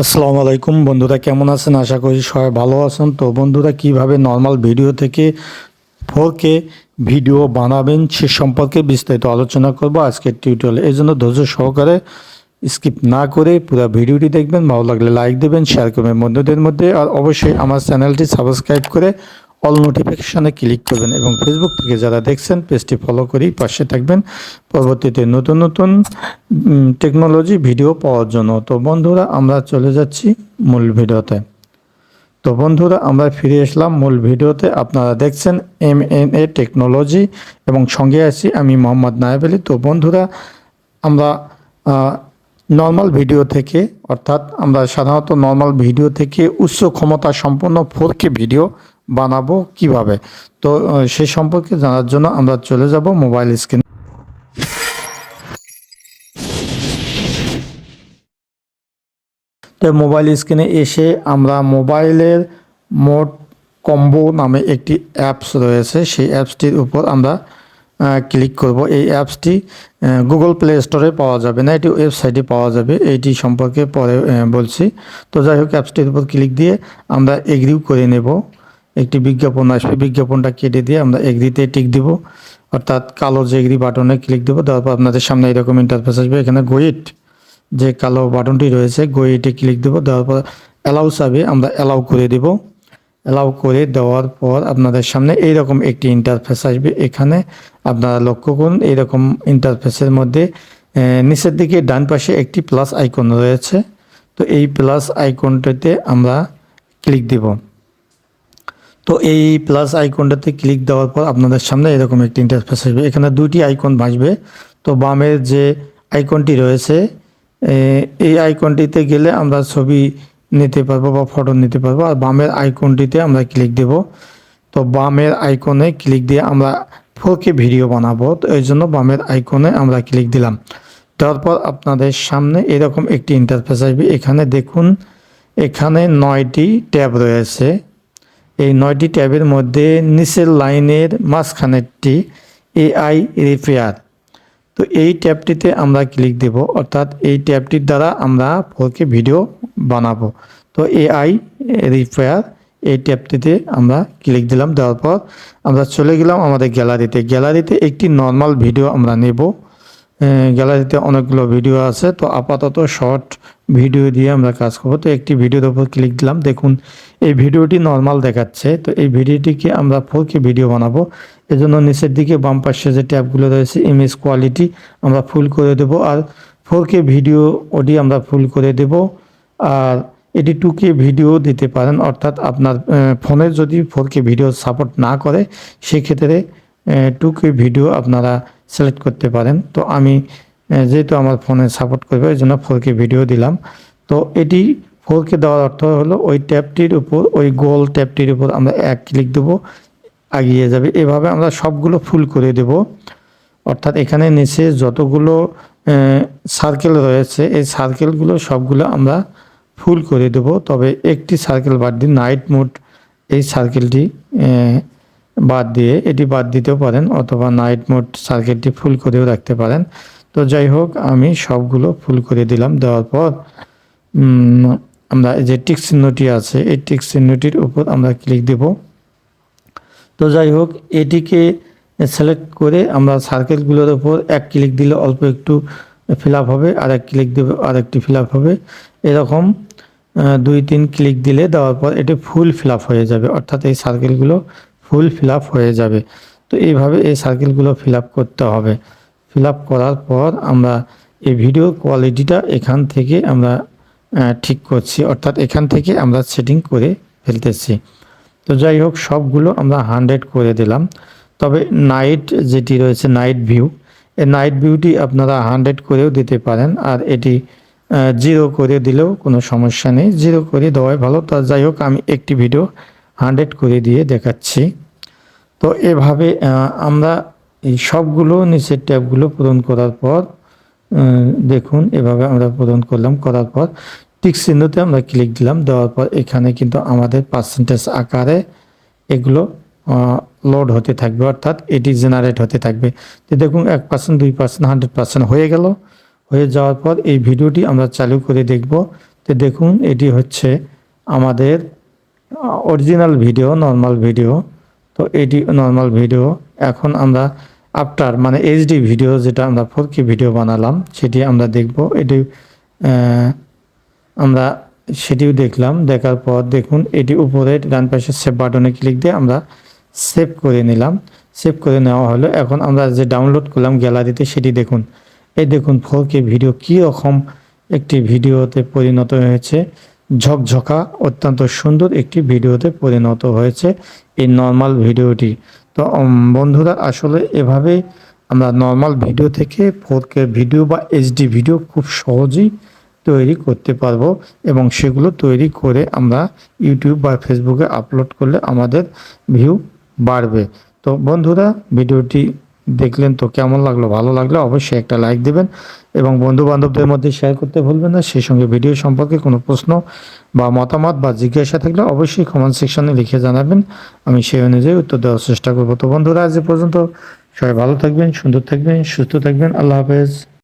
আসসালামু আলাইকুম বন্ধুরা, কেমন আছেন? আশা করি সবাই ভালো আছেন। তো বন্ধুরা, কিভাবে নর্মাল ভিডিও থেকে 4K ভিডিও বানাবেন সে সম্পর্কে বিস্তারিত আলোচনা করব আজকের টিউটোরিয়ালে। এই জন্য ধৈর্য সহকারে স্কিপ না করে পুরো ভিডিওটি দেখবেন। ভালো লাগলে লাইক দেবেন, শেয়ার করবেন বন্ধুদের মধ্যে, আর অবশ্যই আমার চ্যানেলটি সাবস্ক্রাইব করে অল নোটিফিকেশানে ক্লিক করবেন এবং ফেসবুক থেকে যারা দেখছেন পেজটি ফলো করেই পাশে থাকবেন পরবর্তীতে নতুন নতুন টেকনোলজি ভিডিও পাওয়ার জন্য। তো বন্ধুরা, আমরা চলে যাচ্ছি মূল ভিডিওতে। তো বন্ধুরা, আমরা ফিরে আসলাম মূল ভিডিওতে। আপনারা দেখছেন MNA টেকনোলজি এবং সঙ্গে আছি আমি মোহাম্মদ নায়েব আলী। তো বন্ধুরা, আমরা নর্মাল ভিডিও থেকে, অর্থাৎ আমরা সাধারণত নর্মাল ভিডিও থেকে উচ্চ ক্ষমতা সম্পন্ন 4K ভিডিও বানাবো কিভাবে, তো সে সম্পর্কে জানার জন্য আমরা চলে যাব মোবাইল স্ক্রিন। তো মোবাইল স্ক্রিনে এসে আমরা মোবাইলের মোড কম্বো নামে একটি অ্যাপস রয়েছে, সেই অ্যাপসটির উপর আমরা ক্লিক করব। এই অ্যাপসটি গুগল প্লে স্টোরে পাওয়া যাবে না, এটি ওয়েবসাইটে পাওয়া যাবে। এইটি সম্পর্কে পরে বলছি। তো যাই হোক, অ্যাপসটির উপর ক্লিক দিয়ে আমরা এগ্রিও করে নেব। একটি বিজ্ঞাপন আসবে, বিজ্ঞাপনটা কেটে দিয়ে আমরা এগ্রিতে টিক দিব, অর্থাৎ কালো যে এগ্রি বাটনে ক্লিক দেবো। দেওয়ার পর আপনাদের সামনে এরকম ইন্টারফেস আসবে। এখানে গোইট যে কালো বাটনটি রয়েছে, গোইটে ক্লিক দেবো। দেওয়ার পর অ্যালাউ চাবে, আমরা অ্যালাউ করে দেব। অ্যালাউ করে দেওয়ার পর আপনাদের সামনে এইরকম একটি ইন্টারফেস আসবে। এখানে আপনারা লক্ষ্য করুন, এইরকম ইন্টারফেসের মধ্যে নিচের দিকে ডান পাশে একটি প্লাস আইকন রয়েছে। তো এই প্লাস আইকনটাতে আমরা ক্লিক দেব। তো এই প্লাস আইকনটাতে ক্লিক দেওয়ার পর আপনাদের সামনে এরকম একটি ইন্টারফেস আসবে। এখানে দুইটি আইকন ভাসবে। তো বামের যে আইকনটি রয়েছে, এই আইকনটিতে গেলে আমরা ছবি নিতে পারবো বা ফটো নিতে পারবো, আর বামের আইকনটিতে আমরা ক্লিক দেব। তো বামের আইকনে ক্লিক দিয়ে আমরা 4K ভিডিও বানাবো, তো এই জন্য বামের আইকনে আমরা ক্লিক দিলাম। দেওয়ার পর আপনাদের সামনে এরকম একটি ইন্টারফেস আসবে। এখানে দেখুন, এখানে 9টি ট্যাব রয়েছে। এই 9টি ট্যাবের মধ্যে নিচের লাইনের মাঝখানেরটি AI রিপেয়ার। তো এই ট্যাবটিতে আমরা ক্লিক দেব, অর্থাৎ এই ট্যাবটির দ্বারা আমরা 4K ভিডিও বানাবো। তো AI রিপেয়ার এই ট্যাবটিতে আমরা ক্লিক দিলাম। দেওয়ার পর আমরা চলে গেলাম আমাদের গ্যালারিতে। গ্যালারিতে একটি নর্মাল ভিডিও আমরা নেব। গ্যালারিতে অনেকগুলো ভিডিও আছে, তো আপাতত শর্ট ভিডিও দিয়ে আমরা কাজ করব। তো একটি ভিডিওর উপর ক্লিক দিলাম। দেখুন, এই ভিডিওটি নর্মাল দেখাচ্ছে। তো এই ভিডিওটিকে আমরা 4K ভিডিও বানাবো, এজন্য নিচের দিকে বাম পাশে যে ট্যাবগুলো রয়েছে, ইমেজ কোয়ালিটি আমরা ফুল করে দেব, আর 4K ভিডিও ওডি আমরা ফুল করে দেব। আর এটি 2K ভিডিও দিতে পারেন, অর্থাৎ আপনার ফোনের যদি 4K ভিডিও সাপোর্ট না করে সেক্ষেত্রে 2K ভিডিও আপনারা সিলেক্ট করতে পারেন। তো আমি যেহেতু আমার ফোনে সাপোর্ট করবে এই জন্য 4K ভিডিও দিলাম। তো এটি 4K দেওয়ার অর্থ হলো ওই ট্যাবটির উপর, ওই গোল ট্যাবটির উপর আমরা এক ক্লিক দেবো, এগিয়ে যাবে। এভাবে আমরা সবগুলো ফুল করে দেব, অর্থাৎ এখানে নিচে যতগুলো সার্কেল রয়েছে এই সার্কেলগুলো সবগুলো আমরা ফুল করে দেব। তবে একটি সার্কেল বাদ দিয়ে, নাইট মোড এই সার্কেলটি বাদ দিয়ে, এটি বাদ দিতেও পারেন, অথবা নাইট মোড সার্কেলটি ফুল করেও রাখতে পারেন। তো যাই হোক, আমি সবগুলো ফুল করে দিলাম। দেওয়ার পর আমরা যে টিক চিহ্নটি আছে এই টিক চিহ্নটির উপর আমরা ক্লিক দেব। তো যাই হোক, এটিকে সিলেক্ট করে আমরা সার্কেলগুলোর উপর এক ক্লিক দিলে অল্প একটু ফিল আপ হবে, আর এক ক্লিক দেবে আর একটি ফিল আপ হবে। এরকম 2-3 ক্লিক দিলে দেওয়ার পর এটি ফুল ফিল আপ হয়ে যাবে, অর্থাৎ এই সার্কেলগুলো ফুল ফিল আপ হয়ে যাবে। তো এইভাবে এই সার্কেলগুলো ফিল আপ করতে হবে। ফিল আপ করার পর আমরা এই ভিডিও কোয়ালিটিটা এখান থেকে আমরা ঠিক করছি, অর্থাৎ এখান থেকে আমরা সেটিং করে ফেলতেছি। তো যাই হোক, সবগুলো আমরা 100 করে দিলাম। তবে নাইট যেটি রয়েছে, নাইট ভিউ, এই নাইট ভিউটি আপনারা 100 করেও দিতে পারেন, আর এটি 0 করে দিলেও কোনো সমস্যা নেই, 0 করে দেওয়াই ভালো। তো যাই হোক, আমি একটি ভিডিও 100 করে দিয়ে দেখাচ্ছি। তো এভাবে আমরা এই সবগুলো নিচের ট্যাবগুলো পূরণ করার পর দেখুন, এভাবে আমরা পূরণ করলাম। করার পর টিক চিহ্নতে আমরা ক্লিক দিলাম। দেওয়ার পর এখানে কিন্তু আমাদের পার্সেন্টেজ আকারে এগুলো লোড হতে থাকবে, অর্থাৎ এটি জেনারেট হতে থাকবে। তো দেখুন, 1%, 2%, 100% হয়ে গেল। হয়ে যাওয়ার পর এই ভিডিওটি আমরা চালু করে দেখব। তো দেখুন এটি হচ্ছে আমাদের অরিজিনাল ভিডিও, নর্মাল ভিডিও। তো এটি নর্মাল ভিডিও। এখন আমরা আফটার মানে এইচডি ভিডিও, যেটা আমরা 4K ভিডিও বানালাম সেটি আমরা দেখব। এটি আমরা সেটিও দেখলাম। দেখার পর দেখুন এটি উপরে ডান পাশে সেভ বাটনে ক্লিক দিয়ে আমরা সেভ করে নিলাম। সেভ করে নেওয়া হলো। এখন আমরা যে ডাউনলোড করলাম গ্যালারিতে সেটি দেখুন। এই দেখুন 4K ভিডিও কী রকম একটি ভিডিওতে পরিণত হয়েছে। ঝকঝকা অত্যন্ত সুন্দর একটি ভিডিওতে পরিণত হয়েছে এই নর্মাল ভিডিওটি। তো বন্ধুরা আসলে এভাবেই আমরা নর্মাল ভিডিও থেকে 4K ভিডিও বা এইচডি ভিডিও খুব সহজেই তৈরি করতে পারবো এবং সেগুলো তৈরি করে আমরা ইউটিউব বা ফেসবুকে আপলোড করলে আমাদের ভিউ বাড়বে। তো বন্ধুরা ভিডিওটি দেখলেন তো কেমন লাগলো? ভালো লাগলে অবশ্যই একটা লাইক দেবেন এবং বন্ধু বান্ধবদের মধ্যে শেয়ার করতে ভুলবেন না। সেই সঙ্গে ভিডিও সম্পর্কে কোনো প্রশ্ন বা মতামত বা জিজ্ঞাসা থাকলে অবশ্যই কমেন্ট সেকশনে লিখে জানাবেন। আমি সেই অনুযায়ী উত্তর দেওয়ার চেষ্টা করবো। তো বন্ধুরা আজ এ পর্যন্ত, সবাই ভালো থাকবেন, সুন্দর থাকবেন, সুস্থ থাকবেন। আল্লাহ হাফেজ।